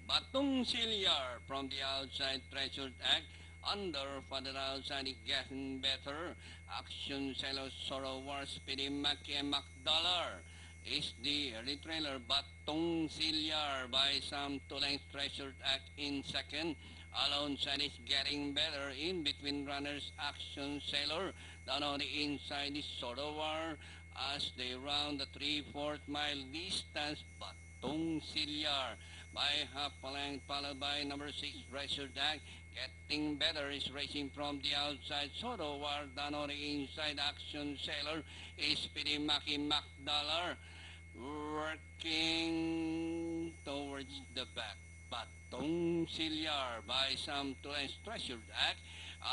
Batong Silyar from the outside Treasured Act. Under Father outside is getting better. Action Selo Sorrow War Speedy Maki and McDollar is the early trailer. Batong Silyar by some two-length Treasured Act in second. Alongside is getting better. In between runners Action Sailor. Down on the inside is Sorrow War as they round the 3/4 mile distance. Batong Silyar by half a length, followed by number 6, Treasure Dag. Getting better is racing from the outside. Soto War down on the inside. Action Sailor is Speedy Maki McDollar working towards the back. Batong Silyar by some two lengths. Treasure Act.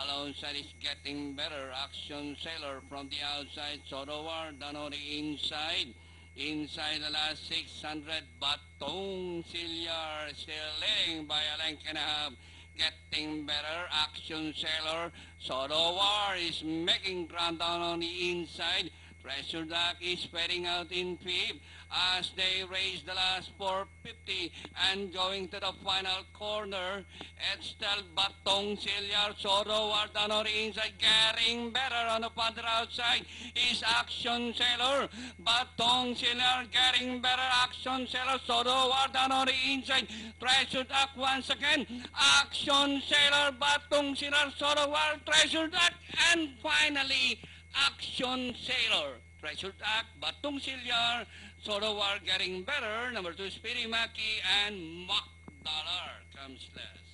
Alongside is getting better. Action Sailor from the outside. Soto War down on the inside. Inside the last 600, Batong Silyar still leading by a length and a half. Getting better, Action Sailor. Soto War is making ground down on the inside. Treasure Duck is fading out in fifth as they race the last 450 and going to the final corner. It's still Batong Silyar. Soto War down on the inside, getting better on the further outside is Action Sailor. Batong Silyar getting better. Action Sailor. Soto War down on the inside. Treasure Duck once again. Action Sailor. Batong Silyar. Soto War. Treasure Duck. And finally, Action Sailor. Treasure Act, Batong Silyar, Soto War getting better. Number 2, Speedy Maki, and Mock Dollar comes last.